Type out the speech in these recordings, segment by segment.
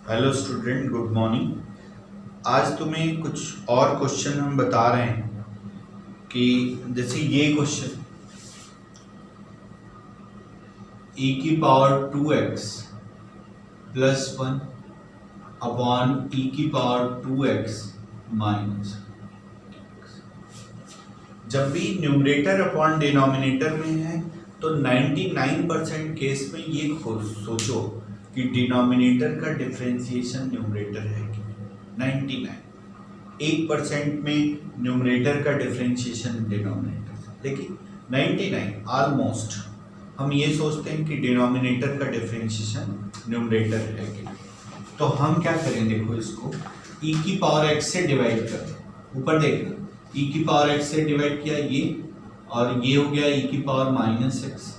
Hello student, good morning. आज तुम्हें कुछ और क्वेश्चन हम बता रहे हैं कि जैसे ये क्वेश्चन e की power 2x plus 1 upon e की पावर 2x माइनस। जब भी न्यूमरेटर अपॉन डिनोमिनेटर में है तो 99% केस में ये सोचो कि डिनोमिनेटर का डिफरेंशिएशन न्यूमरेटर है कि 99। 1% में न्यूमरेटर का डिफरेंशिएशन डिनोमिनेटर, लेकिन 99 ऑलमोस्ट हम ये सोचते हैं कि डिनोमिनेटर का डिफरेंशिएशन न्यूमरेटर है कि। तो हम क्या करें, देखो इसको e की पावर x से डिवाइड कर दें। ऊपर देखना, e की पावर x से डिवाइड किया ये, और ये हो गया e की power minus x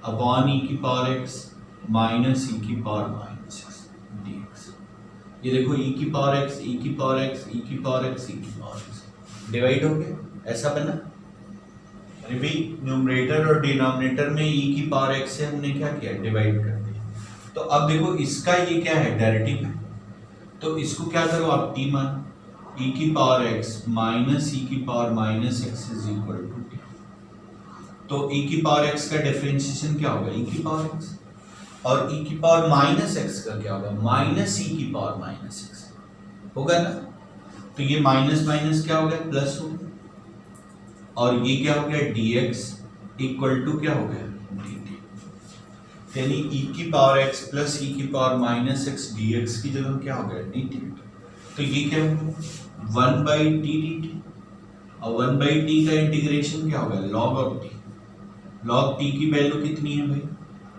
upon e की पावर x माइनस e की पावर माइनस एक्स dx। ये देखो e की पावर x, e की पावर x, e की पावर x, e की पावर x डिवाइड हो गया, ऐसा बना। अरे भाई न्यूमरेटर और डिनोमिनेटर में e की पावर x से हमने क्या किया, डिवाइड कर दिया। तो अब देखो इसका ये क्या है, डेरिवेटिव है, तो इसको क्या करो आप t मान e की पावर x माइनस e की power minus x is equal to t. तो e की पावर x का डिफरेंशिएशन क्या होगा, e की पावर x, और e की पावर माइनस एक्स का क्या होगा, माइनस e की पावर माइनस एक्स होगा ना। तो ये माइनस माइनस क्या हो गया, प्लस हो गया, और ये क्या हो गया, dx इक्वल टू क्या हो गया, dt। यानी e की पावर x प्लस e की पावर माइनस एक्स dx की जगह क्या हो गया, dt। तो ये क्या हो गया, 1/t dt, और 1/t का इंटीग्रेशन क्या होगा, log of t। log t की वैल्यू कितनी है भाई,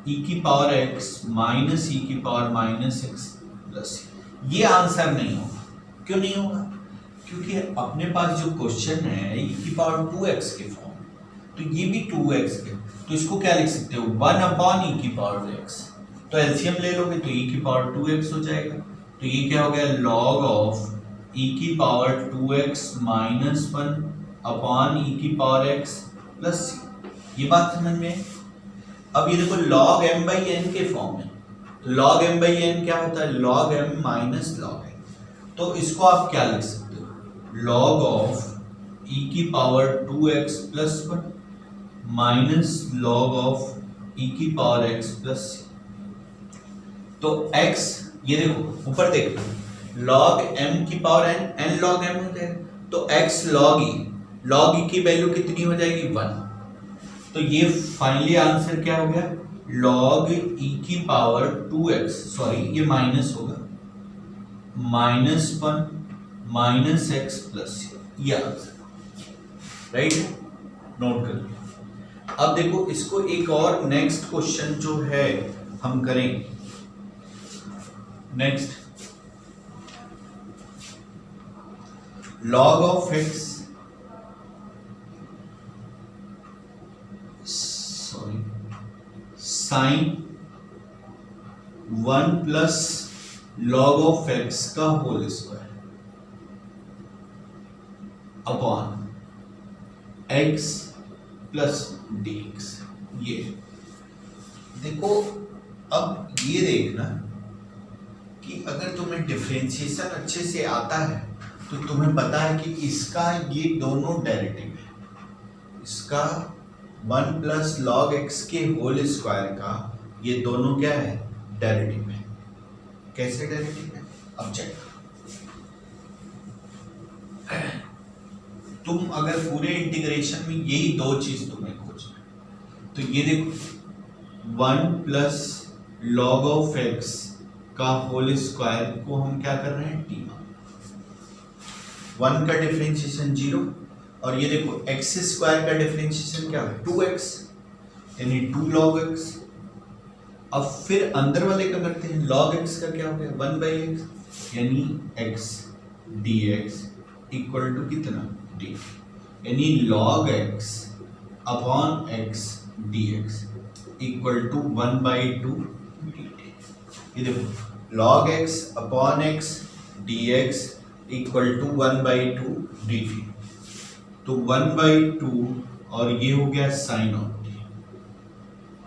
e की पावर x माइनस e की पावर माइनस एक्स प्लस। ये आंसर नहीं होगा, क्यों नहीं होगा, क्योंकि अपने पास जो क्वेश्चन है e की पावर 2x के फॉर्म, तो ये भी 2x के, तो इसको क्या लिख सकते हो, 1 अपॉन e की पावर x। तो एलसीएम ले लोगे तो e की पावर 2x हो जाएगा। तो ये क्या हो गया, log ऑफ e की power 2x minus 1 upon e की पावर x प्लस c। ये बात समझ में। अब ये देखो log m by n के फॉर्म में, तो log m by n क्या होता है, log m minus log n। तो इसको आप क्या लिख सकते हो, log ऑफ e की power 2x plus 1 minus log of e की पावर x प्लस c। तो x, ये देखो ऊपर देखो, log m की power n, n log m हो जाएगा, तो x log e की वैल्यू कितनी हो जाएगी, 1। तो ये फाइनली आंसर क्या हो गया, log e की पावर 2x, सॉरी ये माइनस होगा, minus 1 minus x plus c, ये आंसर राइट, नोट कर लिया। अब देखो इसको एक और नेक्स्ट क्वेश्चन जो है हम करें। Next, log of x, sorry sine 1 plus log of x का whole square upon x plus dx। ये देखो, अब ये देखना कि अगर तुम्हें डिफरेंशिएशन अच्छे से आता है तो तुम्हें पता है कि इसका ये दोनों डेरिवेटिव है, इसका 1 प्लस log x के होल स्क्वायर का ये दोनों क्या है, डेरिवेटिव है। कैसे डेरिवेटिव है, अब चेक। तुम अगर पूरे इंटीग्रेशन में यही दो चीज तुम्हें खोजना है, तो ये देखो 1 प्लस log ऑफ x का होल स्क्वायर को हम क्या कर रहे हैं, t मान, 1 का डिफरेंशिएशन 0, और ये देखो x स्क्वायर का डिफरेंशिएशन क्या है, 2x, यानी 2 log x। अब फिर अंदर वाले का करते हैं, log x का क्या हो गया, 1/x, यानी x dx इक्वल टू कितना, d, यानी log x अपॉन x dx equal to 1/2 dt। ये देखो log x अपॉन x dx equal to 1/2 dt। तो 1/2 और ये हो गया साइन ऑफ t,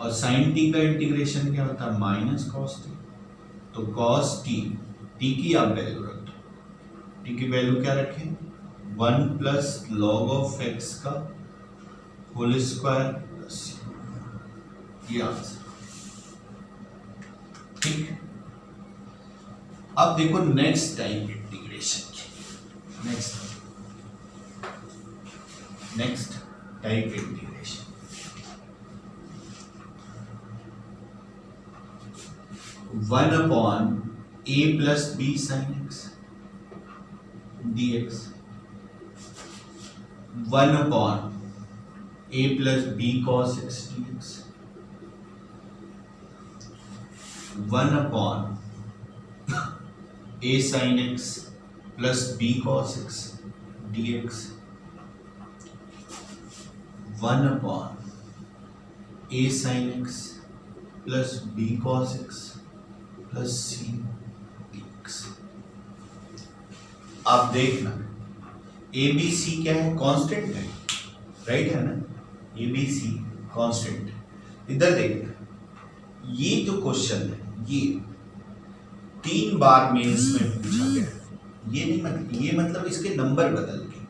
और साइन t का इंटीग्रेशन क्या होता है, माइनस कॉस t। तो कॉस t टी की आप वैल्यू रख दो, टी की वैल्यू क्या रखें 1 प्लस लॉग ऑफ एक्स का होल स्क्वायर प्लस ये आंसर। ठीक, अब देखो नेक्स्ट टाइप इंटीग्रेशन की, next type integration. One upon a plus b sine x d x, one upon a plus b cos x d x, one upon a sine x plus b cos x d x, one upon a sine x plus b cos x plus c d x. आप देखना A B C क्या है, constant है, right है ना, A B C constant. इधर देखना, ये जो क्वेश्चन है ये 3 बार मेंस में पूछा गया, ये नहीं मतलब इसके नंबर बदल गए।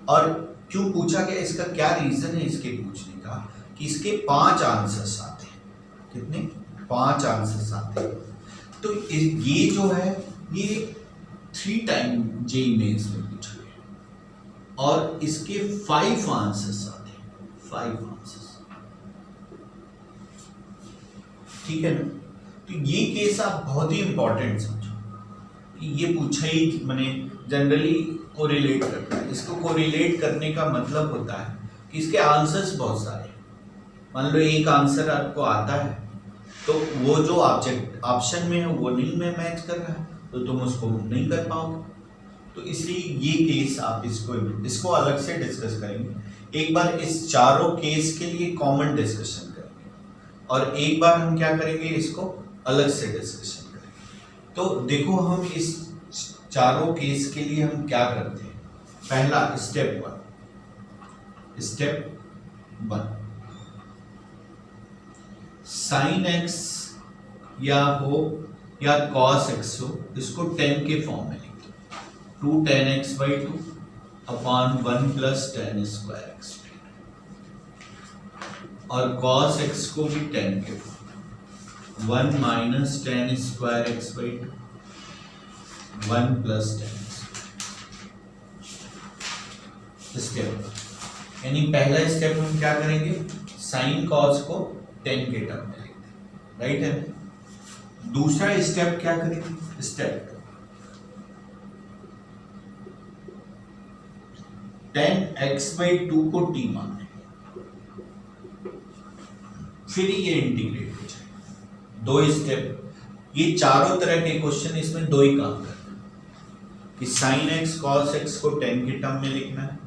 और क्यों पूछा गया, इसका क्या रीजन है इसके पूछने का, कि इसके 5 आंसर्स आते हैं। कितने? 5 आंसर्स आते हैं। तो ये जो है ये 3 टाइम जेईई मेंस में पूछा गया और इसके 5 आंसर्स आते हैं, 5 आंसर्स। ठीक है ना, तो ये केस आप बहुत ही इंपॉर्टेंट समझो कि ये पूछा ही, मैंने जनरली कोरिलेट करता है। इसको कोरिलेट करने का मतलब होता है कि इसके आंसर्स बहुत सारे, मान लो एक आंसर आपको आता है तो वो जो ऑप्शन में है वो नहीं में मैच कर रहा है तो तुम उसको नहीं कर पाओगे। तो इसलिए ये केस आप इसको अलग से डिस्कस करेंगे। एक बार इस चारों केस के लिए कॉमन डिस्कशन करेंगे और एक बार हम क्या करेंगे, इसको अलग से डिस्कशन करेंगे। तो देखो हम इस चारों केस के लिए हम क्या करते हैं। पहला स्टेप 1 साइन एक्स या हो या कॉस एक्स हो, इसको 10 के फॉर्म में लिखते हैं। 2 tan x by 2 upon 1 plus tan square x, और कॉस एक्स को भी 10 के form, 1 minus tan square x by 2, 1 plus tan step. यानी पहला स्टेप हम क्या करेंगे, साइन कॉस को 10 के टर्म में लिखते हैं, राइट है। दूसरा स्टेप क्या करेंगे, स्टेप 10x by 2 को t मान लेंगे, फिर ये इंटीग्रेट हो जाएगा। 2 स्टेप, ये चारों तरह के क्वेश्चन इसमें 2 ही काम करना है कि साइन एक्स कॉस एक्स को 10 के टर्म में लिखना है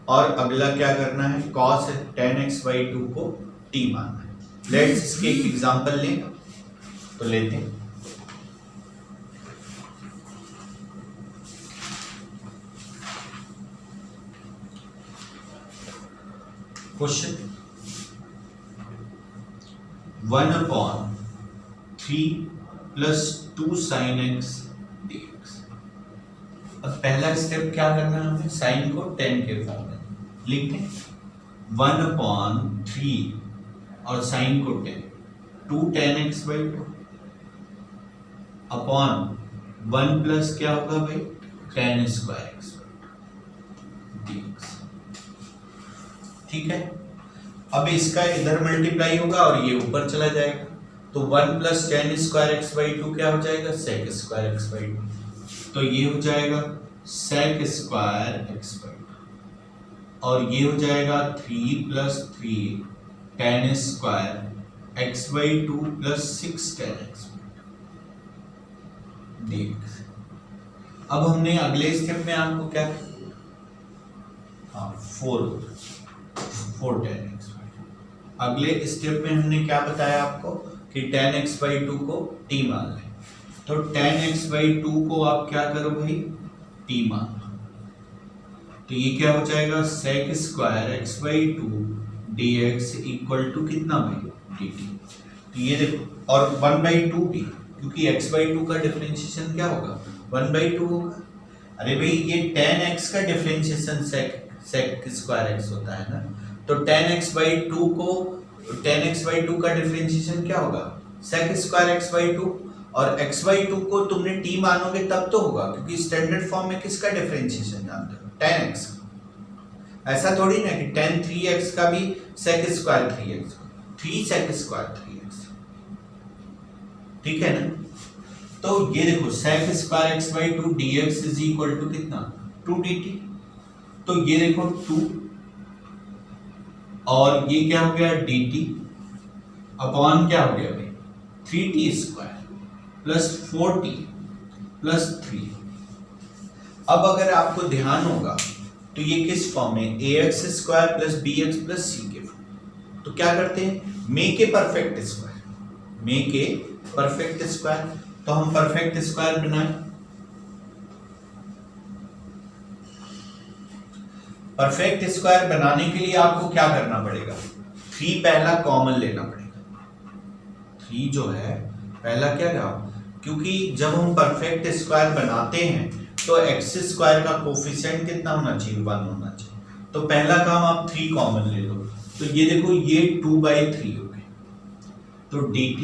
और अगला क्या करना है, कॉस 10x by 2 को t मानना है। लेट्स इसके एक एग्जांपल लें, तो लेते हैं। Question 1 upon 3 plus 2 sine x dx। अब पहला स्टेप क्या करना है, हमें साइन को 10 के फॉर्म में लिखते हैं। 1 अपॉन 3 और साइन को 10, 2 tan x by 2 upon 1 plus क्या होगा भाई, tan स्क्वायर एक्स dx। ठीक है, अब इसका इधर मल्टीप्लाई होगा और ये ऊपर चला जाएगा, तो 1 plus tan square x by 2 क्या हो जाएगा, sec स्क्वायर एक्स by 2। तो ये हो जाएगा sec स्क्वायर एक्स by 2 और ये हो जाएगा 3 plus 3 tan square x by 2 plus 6 tan x dx। अब हमने अगले स्टेप में आपको क्या, 4 tan x। अगले स्टेप में हमने क्या बताया आपको कि tan x by 2 को t मान लें, तो tan x by 2 को आप क्या करो भाई, t मान लो, तो ये क्या हो जाएगा, sec square x by 2 dx equal to कितना भाई, dt। तो ये देखो, और 1/2 भी, क्योंकि x/2 का डिफरेंशिएशन क्या होगा 1/2 होगा। अरे भाई ये tan x का डिफरेंशिएशन sec स्क्वायर x होता है ना, तो tan x/2 का डिफरेंशिएशन क्या होगा sec स्क्वायर x/2, और x/2 को तुमने t मानोगे तब तो होगा, क्योंकि स्टैंडर्ड फॉर्म में किसका डिफरेंशिएशन जानते हो tan x। ऐसा थोड़ी ना कि tan 3x का भी sec square 3x, 3 sec square 3x, ठीक है ना। तो ये देखो sec square x/2 dx is equal to कितना 2 dt, तो ये देखो 2 और ये क्या हो गया dt अपॉन क्या हो गया भाई 3t square plus 4t plus 3। अब अगर आपको ध्यान होगा तो ये किस फॉर्म में ax square plus bx plus c के फॉर्म। तो क्या करते हैं make a perfect square, make a perfect square. तो हम परफेक्ट स्क्वायर बनाएं। परफेक्ट स्क्वायर बनाने के लिए आपको क्या करना पड़ेगा 3 पहला कॉमन लेना पड़ेगा। 3 जो है पहला क्या रहा, क्योंकि जब हम परफेक्ट स्क्वायर बनाते हैं तो एक्स स्क्वायर का कोफिशिएंट कितना होना चाहिए 1 होना चाहिए। तो पहला काम आप 3 कॉमन ले लो, तो ये देखो ये 2/3 हो गए, तो dt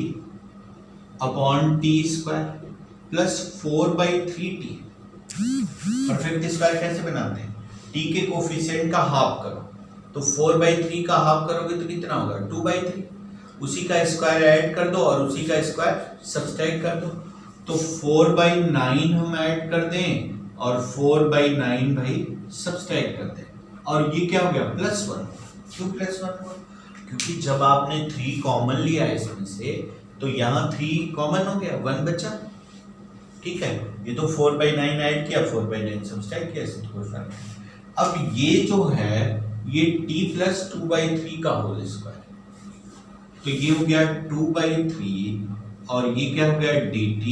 upon T square plus 4/3t। Perfect square कैसे बनाते हैं t के कोफिशिएंट का हाफ करो, तो 4/3 का हाफ करोगे तो कितना होगा 2/3, उसी का स्क्वायर ऐड कर दो और उसी का स्क्वायर सब्सट्रैक्ट कर दो। तो 4/9 हम ऐड कर दें और 4/9 भाई सब्सट्रैक्ट कर दें, और ये क्या हो गया +1। क्यों +1 हुआ, क्योंकि जब आपने 3 कॉमन लिया इसमें से तो यहाँ 3 कॉमन हो गया 1 बचा, ठीक है। ये तो 4/9 ऐड किया 4/9 सब्सट्रैक्ट किया, इससे कोई फर्क नहीं। अब ये जो है ये t प्लस 2/3 का होल स्क्वायर, तो ये हो गया 2/3 और ये क्या हो गया dt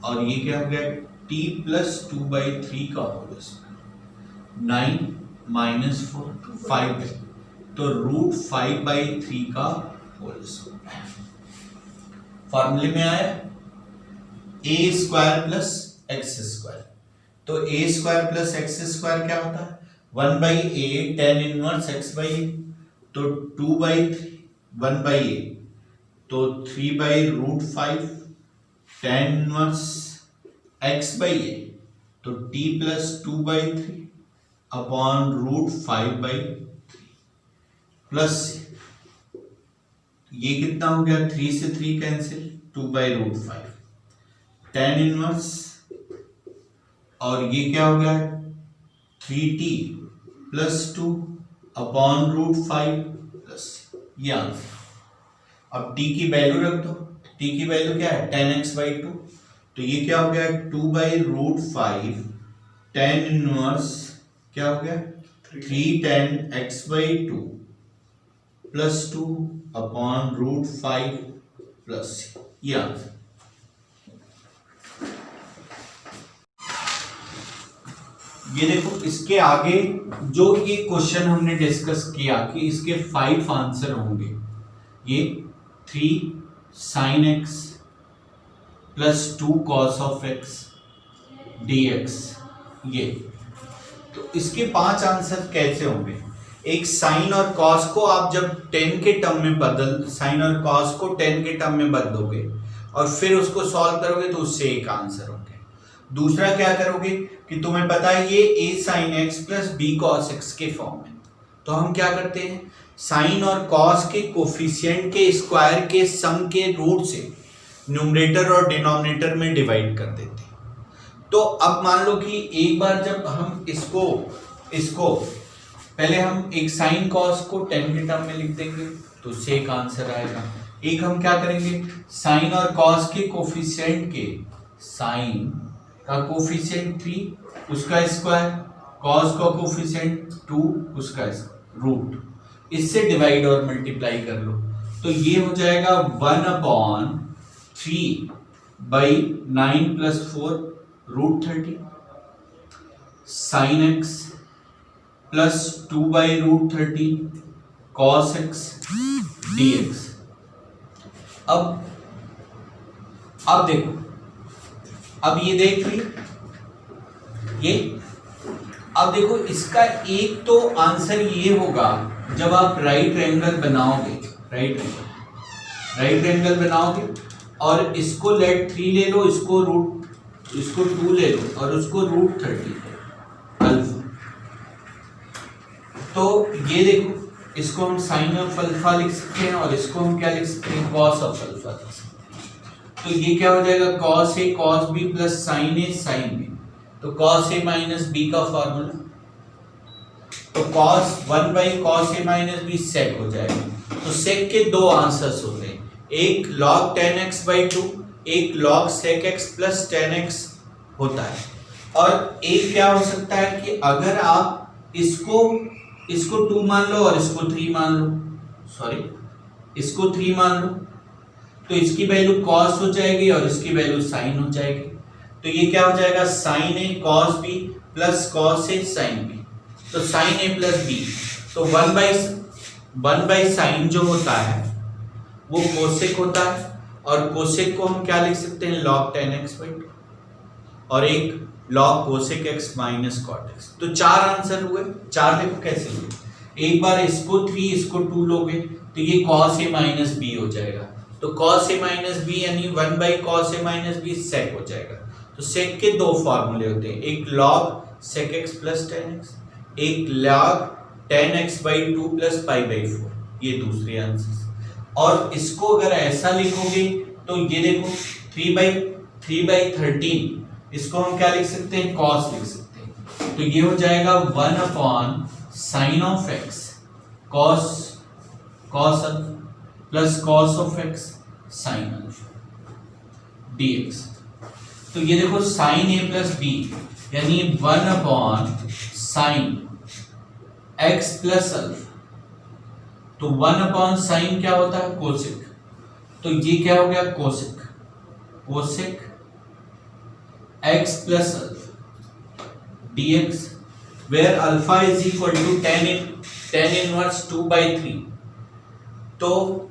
और ये क्या हो गया t प्लस 2/3 का होल स्क्वायर। 9 - 4 5, तो √5/3 का होल स्क्वायर। फॉर्मूले में आया a square plus x square, तो a square plus x square क्या होता है 1/a tan इनवर्स x/a, तो 2/3 1/a, तो 3/√5 tan इनवर्स x/a, तो t प्लस 2/3 अपॉन √5/3 प्लस ये कितना हो गया 3 से 3 कैंसिल 2/√5 tan इनवर्स, और ये क्या हो गया 3t प्लस 2 अपॉन √5 प्लस ये आंसर। अब t की वैल्यू रख दो, t की वैल्यू क्या है tan x/2, तो ये क्या हो गया 2/√5 tan इनवर्स क्या हो गया 3 tan x/2 plus 2 upon √5 plus ये आंसर। ये देखो इसके आगे जो ये क्वेश्चन हमने डिस्कस किया कि इसके 5 आंसर होंगे, ये 3 sin x plus 2 cos of x dx, ये तो इसके 5 आंसर कैसे होंगे। एक साइन और कॉस को आप जब 10 के टर्म में साइन और कॉस को 10 के टर्म में बदलोगे और फिर उसको सॉल्व करोगे तो उससे एक आंसर होंगे। दूसरा क्या करोगे कि तुम्हें पता है ये a sin x plus b cos x के फॉर्म में, तो हम क्या करते हैं साइन और कॉस के कोफिशिएंट के स्क्वायर के सम के रूट से न्यूमरेटर और डिनोमिनेटर में डिवाइड कर देते हैं। तो अब मान लो कि एक बार जब हम इसको पहले हम एक साइन कॉस को 10 के टर्म में लिख देंगे तो उससे एक आंसर आएगा। एक हम क्या करेंगे साइन और कॉस के कोफिशिएंट के साइन का कोफिशिएंट 3 उसका स्क्वायर, कॉस का कोफिशिएंट 2 उसका रूट, इससे डिवाइड और मल्टीप्लाई कर लो तो ये हो जाएगा 1/3/9 + 4 √30 sin x plus 2/√30 cos x dx। अब अब देखो, अब ये देख ली ये, अब देखो इसका एक तो आंसर ये होगा जब आप राइट एंगल बनाओगे, राइट एंगल बनाओगे और इसको लेट 3 ले लो, इसको 2 ले लो और उसको √30 अल्फा। तो ये देखो, इसको हम साइन ऑफ अल्फा लिख सकते हैं और इसको हम क्या लिख सकते हैं, कॉस ऑफ अल्फा लिख सकते हैं। तो ये क्या हो जाएगा, cos a cos b plus sine a sine b. तो कॉस ए माइनस बी का फॉर्मूला, तो cos 1/cos a minus b sec हो जाएगा। तो सेक के दो आंसर्स होते हैं, एक log 10x/2, एक log sec x plus 10x होता है। और एक क्या हो सकता है कि अगर आप इसको 2 मान लो और इसको 3 मान लो, इसको 3 मान लो, तो इसकी वैल्यू cos हो जाएगी और इसकी वैल्यू sin हो जाएगी। तो ये क्या हो जाएगा, sin a cos b plus cos a sin b। तो sin a प्लस b, तो 1/sin जो होता है वो कोसेक होता है और कोसेक को हम क्या लिख सकते हैं, log 10x/2 और एक log cosec x minus cot x। तो 4 आंसर हुए। 4 देखो कैसे हुए, एक बार इसको 3 इसको 2 लोगे तो ये cos a माइनस b हो जाएगा। तो cos a माइनस b यानी 1/cos a minus b sec हो जाएगा। तो sec के दो फॉर्मूले होते हैं, एक log sec x plus 10x, एक log 10x/2 प्लस π/4, ये दूसरे आंसर। और इसको अगर ऐसा लिखोगे तो ये देखो 3/13, इसको हम क्या लिख सकते हैं, cos लिख सकते हैं। तो ये हो जाएगा 1/sin of x cos alpha plus cos of x sin alpha dx। तो ये देखो sin a प्लस b यानी 1/sin x प्लस अल्फा। तो 1/sin क्या होता है, कोसेक। तो ये क्या हो गया, cosec x plus alpha dx, where alpha is equal to tan inverse 2/3। तो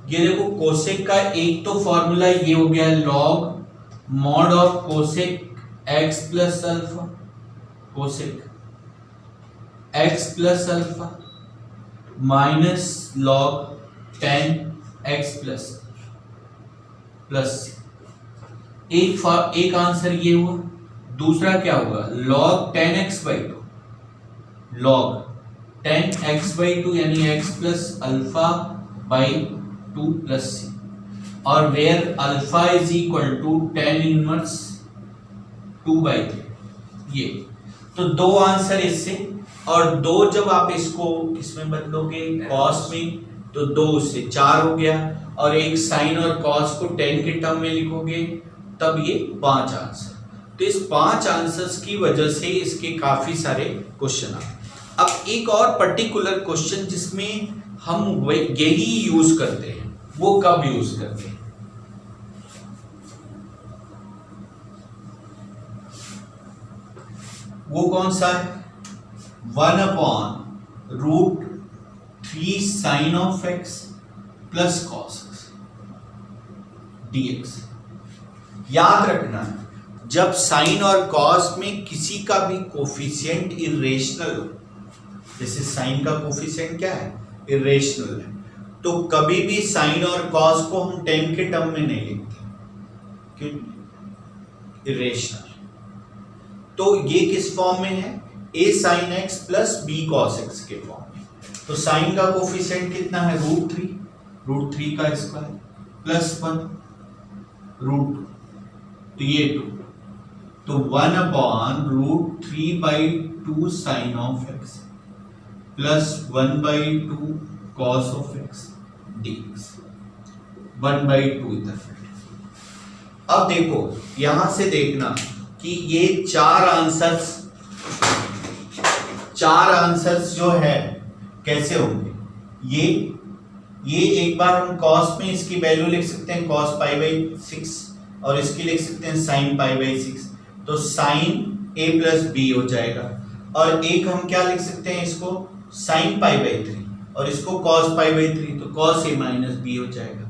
ये देखो कोसेक का एक तो फॉर्मूला ये हो गया log mod of cosec x plus alpha, cosec x plus alpha minus log 10x plus एक आंसर ये हुआ। दूसरा क्या होगा, log 10x/2, log 10x/2 यानी x plus alpha by 2 plus c, और where alpha is equal to tan inverse 2/3। ये तो दो आंसर इससे, और दो जब आप इसको इसमें बदलोगे cos में तो 2 से 4 हो गया, और एक sin और cos को 10 के टर्म में लिखोगे तब ये 5 आंसर। तो इस 5 आंसर्स की वजह से इसके काफी सारे क्वेश्चन आए। अब एक और पर्टिकुलर क्वेश्चन जिसमें हम यही यूज करते हैं, वो कब यूज करते हैं, वो कौन सा है, 1/√3 sin of x plus cos x dx। याद रखना, जब साइन और कॉस में किसी का भी कोफिशिएंट इरेशनल हो, जैसे साइन का कोफिशिएंट क्या है, इरेशनल है, तो कभी भी साइन और कॉस को हम 10 के टर्म में नहीं लिखते, क्यों, इरेशनल। तो ये किस फॉर्म में है, a sin x plus b cos x के फॉर्म में। तो साइन का कोफिशिएंट कितना है, √3 का स्क्वायर प्लस 1 √2, तो ये 2, तो 1/√3/2 sin of x plus 1/2 cos of x dx, 1/2 इधर। अब देखो यहां से देखना कि ये चार आंसर्स जो है कैसे होंगे। ये एक बार हम cos में इसकी वैल्यू लिख सकते हैं cos π/6 और इसकी लिख सकते हैं sin π/6, तो sin a प्लस b हो जाएगा। और एक हम क्या लिख सकते हैं, इसको sin π/3 और इसको cos π/3, तो cos a माइनस b हो जाएगा।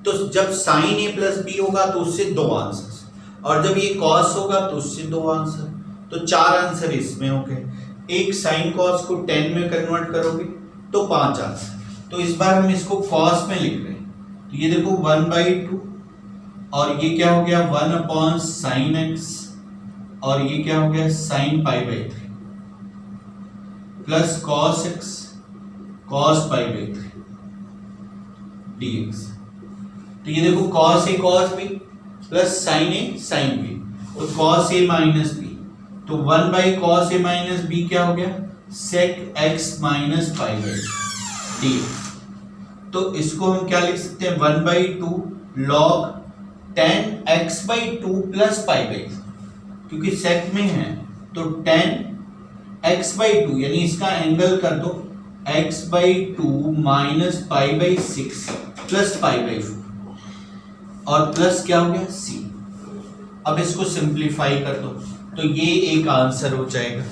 तो जब sin a प्लस b होगा तो उससे दो आंसर्स, और जब ये कॉस होगा तो उससे 2 आंसर, तो 4 आंसर इसमें हो गए। एक साइन कॉस को 10 में कन्वर्ट करोगे तो 5 आंसर। तो इस बार हम इसको कॉस में लिख रहे हैं, तो ये देखो 1/2 और ये क्या हो गया 1/sin x और ये क्या हो गया sin π/3 plus cos x cos π/3 dx। तो ये देखो cos a cos b plus sin a sin b, तो cos a माइनस b, तो 1/cos a माइनस b क्या हो गया sec x माइनस π/3 dx। तो इसको हम क्या लिख सकते हैं 1/2 log 10x/2 प्लस π/3, क्योंकि सेक में है तो 10x/2 यानी इसका एंगल कर दो x/2 माइनस π/6 प्लस π/4 और प्लस क्या हो गया c। अब इसको सिंप्लीफाई कर दो तो ये एक आंसर हो जाएगा।